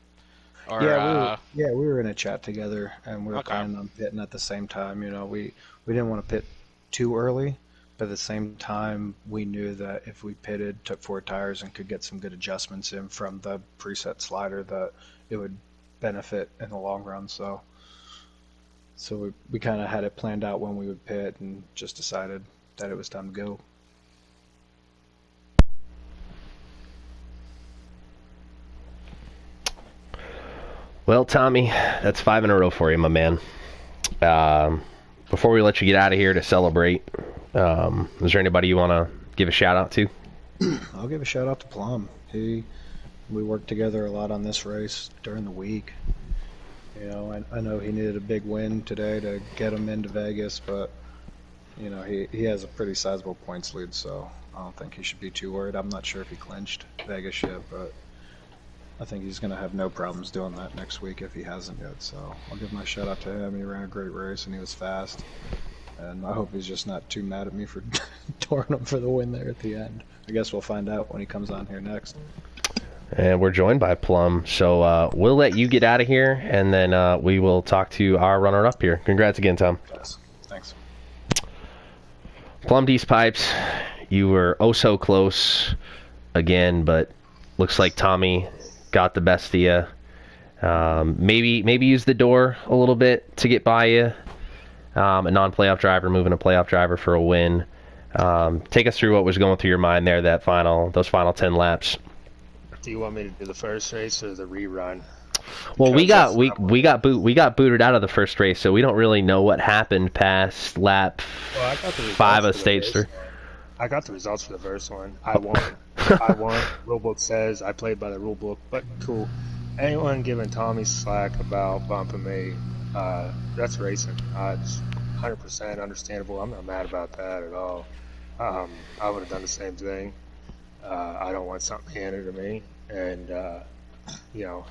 Or, we were in a chat together, and we were planning on pitting at the same time. You know, we didn't want to pit too early, but at the same time, we knew that if we pitted, took 4 tires, and could get some good adjustments in from the preset slider, that it would benefit in the long run. So So we kind of had it planned out when we would pit and just decided that it was time to go. Well, Tommy, that's 5 in a row for you, my man. Before we let you get out of here to celebrate, is there anybody you want to give a shout out to? I'll give a shout out to Plum. We worked together a lot on this race during the week. You know, I know he needed a big win today to get him into Vegas, but you know, he has a pretty sizable points lead, so I don't think he should be too worried. I'm not sure if he clinched Vegas yet, but I think he's going to have no problems doing that next week if he hasn't yet. So I'll give my shout out to him. He ran a great race and he was fast. And I hope he's just not too mad at me for touring him for the win there at the end. I guess we'll find out when he comes on here next. And we're joined by Plum. So we'll let you get out of here, and then we will talk to our runner-up here. Congrats again, Tom. Yes. Thanks. Plum D's Pipes, you were oh so close again, but looks like Tommy got the best of you. Maybe use the door a little bit to get by you. A non-playoff driver moving a playoff driver for a win. Take us through what was going through your mind there those final 10 laps. Do you want me to do the first race or the rerun? Well, we got booted out of the first race, so we don't really know what happened past lap 5 of stage 3. I got the results for the first one. I won. Rulebook says I played by the rulebook, but cool. Anyone giving Tommy slack about bumping me, that's racing. It's 100% understandable. I'm not mad about that at all. I would have done the same thing. I don't want something handed to me, and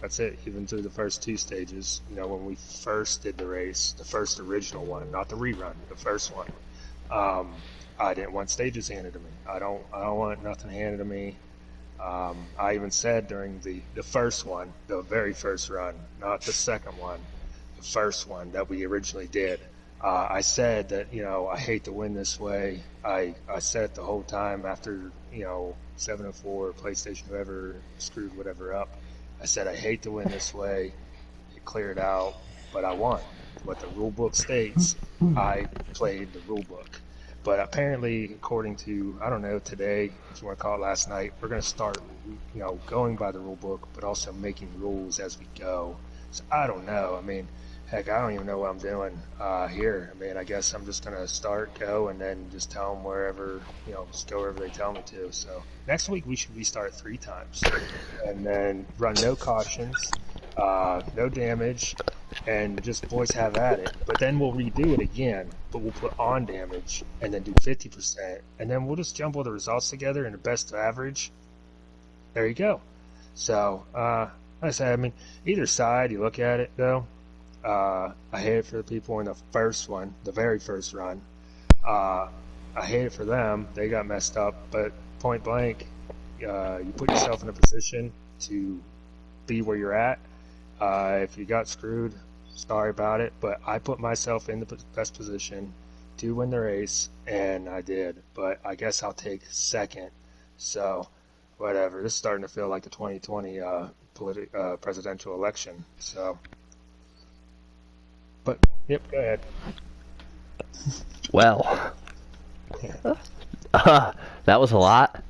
that's it. Even through the first 2 stages, when we first did the race, the first original one, not the rerun, the first one, I didn't want stages handed to me. I don't want nothing handed to me. I even said during the first one, the very first run, not the second one, the first one that we originally did, I said that, I hate to win this way. I said it the whole time after, 704, PlayStation, whoever screwed whatever up. I said, I hate to win this way. It cleared out, but I won. What the rule book states, I played the rule book. But apparently, according to, I don't know, today, if you want to call it last night, we're going to start, going by the rule book, but also making rules as we go. So I don't know. I mean, heck, I don't even know what I'm doing here. I mean, I guess I'm just going to go, and then just tell them wherever, just go wherever they tell me to. So next week we should restart 3 times, and then run no cautions, no damage, and just boys have at it. But then we'll redo it again, but we'll put on damage and then do 50%, and then we'll just jumble the results together and the best average. There you go. So, like I said, I mean, either side you look at it though, I hate it for the people in the first one, the very first run. I hate it for them. They got messed up, but point blank, you put yourself in a position to be where you're at. If you got screwed, sorry about it, but I put myself in the best position to win the race, and I did. But I guess I'll take second. So, whatever. This is starting to feel like the 2020 presidential election. So, but yep, go ahead. Well, that was a lot.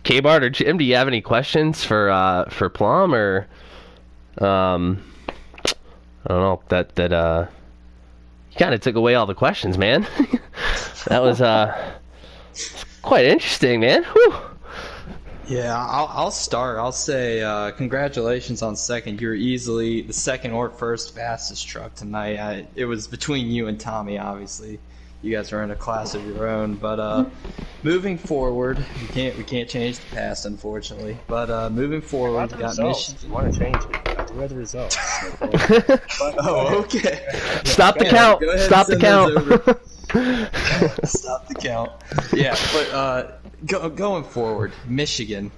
K-Bart or Jim, do you have any questions for Plum, or I don't know, that you kind of took away all the questions, man. That was quite interesting, man. Whew. Yeah, I'll start. I'll say congratulations on second. You were easily the second or first fastest truck tonight. It was between you and Tommy, obviously. You guys are in a class of your own, but moving forward, we can't change the past, unfortunately. But moving forward, we got Michigan. If you want to change it, I do have the results. Oh, okay. Stop the count. Stop the count. Stop the count. Yeah, but going forward, Michigan.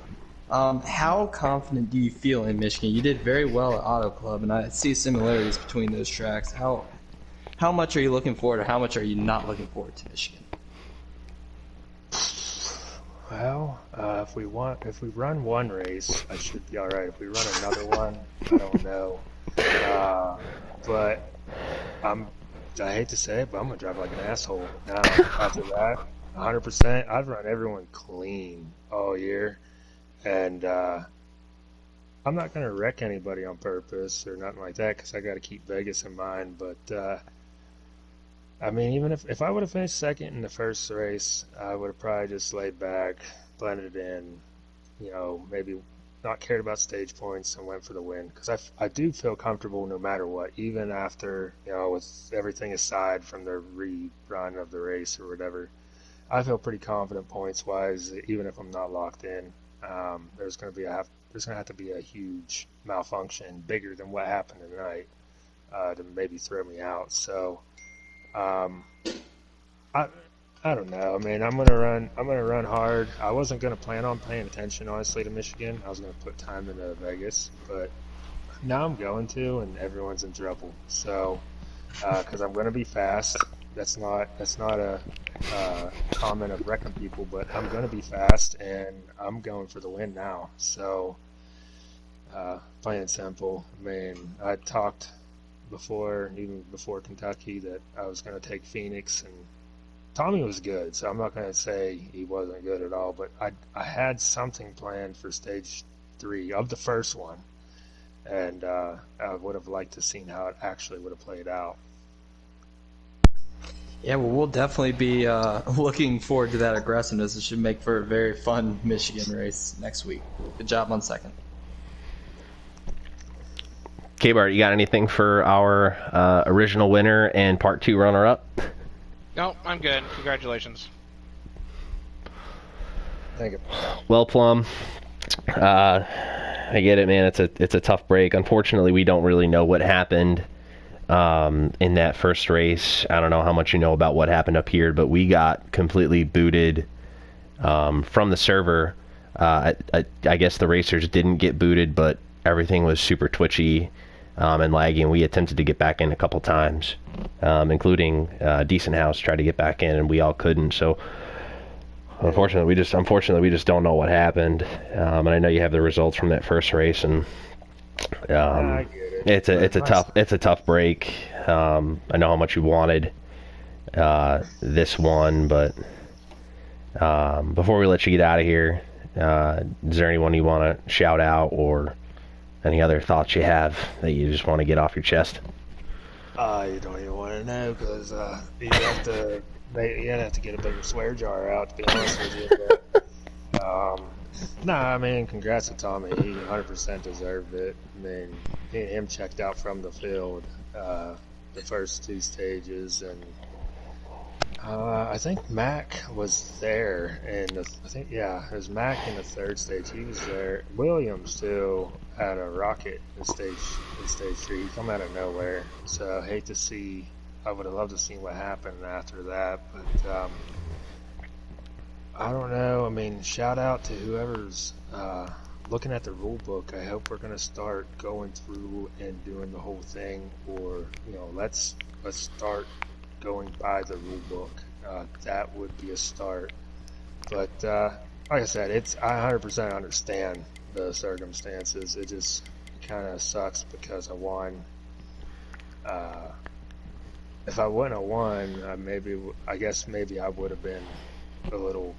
How confident do you feel in Michigan? You did very well at Auto Club, and I see similarities between those tracks. How much are you looking forward, or how much are you not looking forward to Michigan? Well, if we run one race, I should be all right. If we run another one, I don't know. But I hate to say it, but I'm gonna drive like an asshole now. After that, 100%. I've run everyone clean all year, and I'm not gonna wreck anybody on purpose or nothing like that because I got to keep Vegas in mind. But I mean, even if I would have finished second in the first race, I would have probably just laid back, blended in, maybe not cared about stage points and went for the win. Because I do feel comfortable no matter what, even after, with everything aside from the rerun of the race or whatever. I feel pretty confident points wise, even if I'm not locked in. There's going to have to be a huge malfunction, bigger than what happened tonight, to maybe throw me out. So. I I don't know. I mean, I'm gonna run hard. I wasn't gonna plan on paying attention honestly to Michigan. I was gonna put time into Vegas, but now I'm going to, and everyone's in trouble. So, because I'm gonna be fast. That's not a comment of wrecking people, but I'm gonna be fast, and I'm going for the win now. So, plain and simple. I mean, I talked before, even before Kentucky, that I was going to take Phoenix, and Tommy was good, so I'm not going to say he wasn't good at all, but I had something planned for stage 3 of the first one, and I would have liked to seen how it actually would have played out. Yeah, well, we'll definitely be looking forward to that aggressiveness. It should make for a very fun Michigan race next week. Good job on second. K-Bart, you got anything for our original winner and part 2 runner-up? No, I'm good. Congratulations. Thank you. Well, Plum, I get it, man. It's a tough break. Unfortunately, we don't really know what happened in that first race. I don't know how much you know about what happened up here, but we got completely booted from the server. I guess the racers didn't get booted, but everything was super twitchy and laggy, and we attempted to get back in a couple times, including Decent House tried to get back in, and we all couldn't. So unfortunately, we just don't know what happened. And I know you have the results from that first race, and I get it. it's a tough break. I know how much you wanted this one, but before we let you get out of here, is there anyone you want to shout out or any other thoughts you have that you just want to get off your chest? You don't even want to know because you have to get a bigger swear jar out, to be honest with you. But, I mean, congrats to Tommy. He 100% deserved it. I mean, me and him checked out from the field the first 2 stages, and I think Mac was there, and it was Mac in the 3rd stage. He was there. Williams too had a rocket in stage 3. He come out of nowhere. So I hate to see. I would have loved to see what happened after that, but I don't know. I mean, shout out to whoever's looking at the rule book. I hope we're gonna start going through and doing the whole thing, or let's start going by the rule book. That would be a start. But like I said, I 100% understand the circumstances. It just kind of sucks because I won. If I wouldn't have won, I guess maybe I would have been a little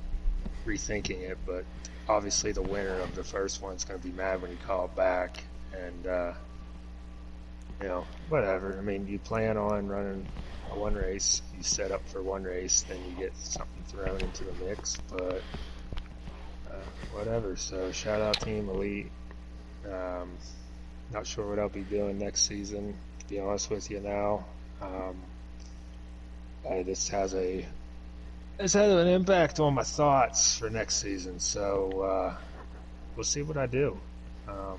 rethinking it. But obviously, the winner of the first one's going to be mad when you call it back, and whatever. I mean, you plan on running one race, you set up for one race, then you get something thrown into the mix, but whatever. So shout out Team Elite. Not sure what I'll be doing next season, to be honest with you now. This has an impact on my thoughts for next season, so we'll see what I do. I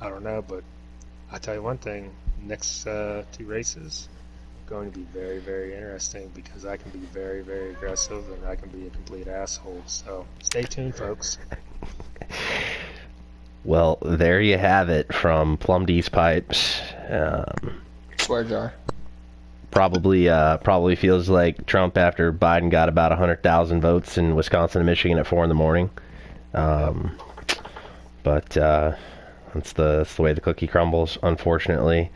don't know, but I'll tell you one thing, next 2 races going to be very, very interesting because I can be very, very aggressive and I can be a complete asshole. So stay tuned, folks. Well, there you have it from Plum D's Pipes. Swear jar. Probably feels like Trump after Biden got about 100,000 votes in Wisconsin and Michigan at 4 in the morning. But that's the way the cookie crumbles, unfortunately.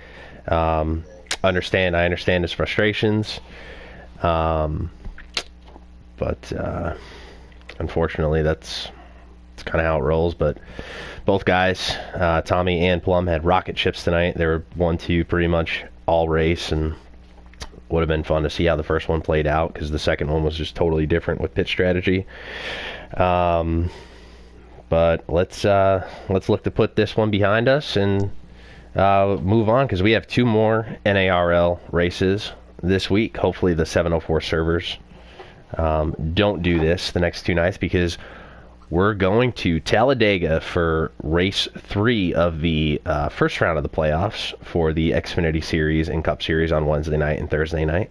I understand his frustrations. But unfortunately, that's kind of how it rolls. But both guys, Tommy and Plum, had rocket ships tonight. They were 1-2 pretty much all race, and would have been fun to see how the first one played out, because the second one was just totally different with pitch strategy. But let's look to put this one behind us and move on, because we have 2 more NARL races this week. Hopefully the 704 servers don't do this the next 2 nights, because we're going to Talladega for race 3 of the first round of the playoffs for the Xfinity Series and Cup Series on Wednesday night and Thursday night.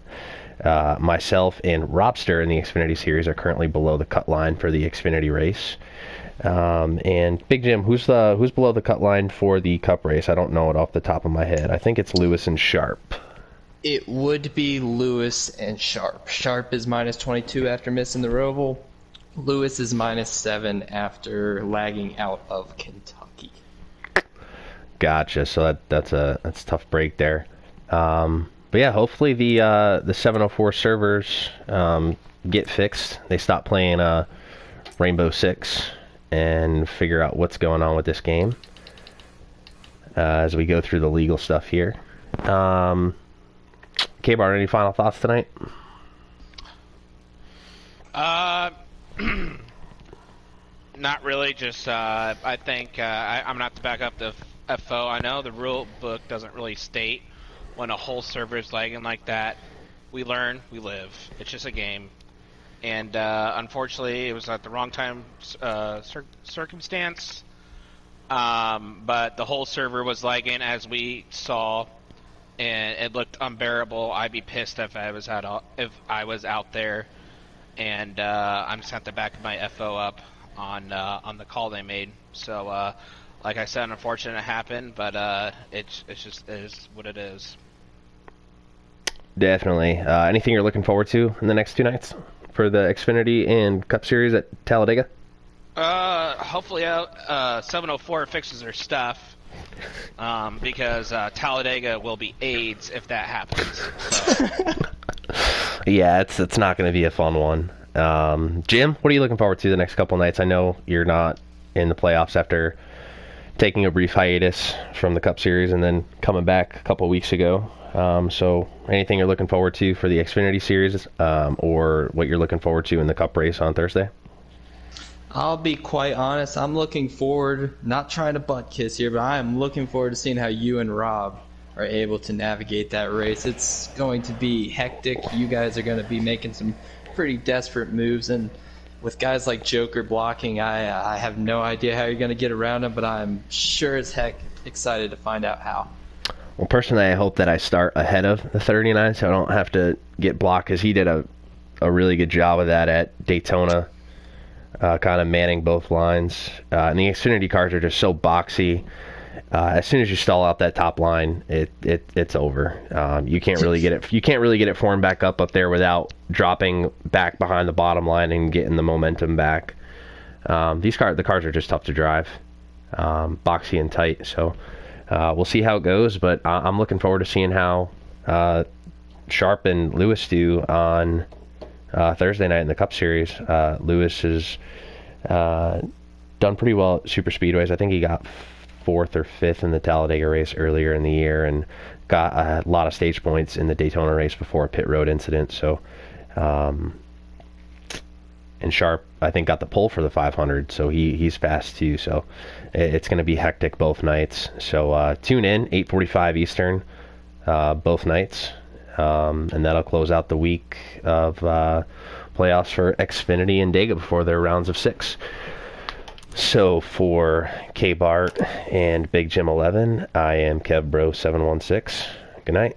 Myself and Robster in the Xfinity Series are currently below the cut line for the Xfinity race. And Big Jim, who's below the cut line for the Cup race? I don't know it off the top of my head. I think it's Lewis and Sharp. It would be Lewis and Sharp. Sharp is minus 22 after missing the Roval. Lewis is minus 7 after lagging out of Kentucky. Gotcha. So that's a tough break there. But yeah, hopefully the 704 servers get fixed. They stop playing Rainbow Six and figure out what's going on with this game as we go through the legal stuff here. K-Bar, any final thoughts tonight? Not really. Just I think I'm gonna have to back up the FO. I know the rule book doesn't really state when a whole server is lagging like that. We learn, we live. It's just a game, and unfortunately, it was at the wrong time circumstance. But the whole server was lagging, as we saw, and it looked unbearable. I'd be pissed if I was out there. And I'm just have to back my FO up on the call they made. So, like I said, unfortunate it happened, but it's just is what it is. Definitely. Anything you're looking forward to in the next 2 nights for the Xfinity and Cup Series at Talladega? Hopefully, 704 fixes their stuff, because Talladega will be AIDS if that happens. So. Yeah, it's not going to be a fun one. Jim, what are you looking forward to the next couple nights? I know you're not in the playoffs after taking a brief hiatus from the Cup Series and then coming back a couple weeks ago. So anything you're looking forward to for the Xfinity Series, or what you're looking forward to in the Cup race on Thursday? I'll be quite honest. I'm looking forward, not trying to butt kiss here, but I am looking forward to seeing how you and Rob are able to navigate that race. It's going to be hectic. You guys are going to be making some pretty desperate moves, and with guys like Joker blocking, I have no idea how you're going to get around him, but I'm sure as heck excited to find out how. Well, personally, I hope that I start ahead of the 39 so I don't have to get blocked, because he did a really good job of that at Daytona, kind of manning both lines. And the Xfinity cars are just so boxy. As soon as you stall out that top line, it's over. You can't really get it formed back up there without dropping back behind the bottom line and getting the momentum back. The cars are just tough to drive, boxy and tight. So we'll see how it goes, but I'm looking forward to seeing how Sharp and Lewis do on Thursday night in the Cup Series. Lewis has done pretty well at super speedways. I think he got 4th or 5th in the Talladega race earlier in the year, and got a lot of stage points in the Daytona race before a pit road incident. So, and Sharp, I think, got the pole for the 500, so he's fast too. So it's going to be hectic both nights. So tune in 8:45 Eastern both nights, and that'll close out the week of playoffs for Xfinity and Dega before their rounds of 6. So for K-Bart and Big Jim 11, I am KevBro716. Good night.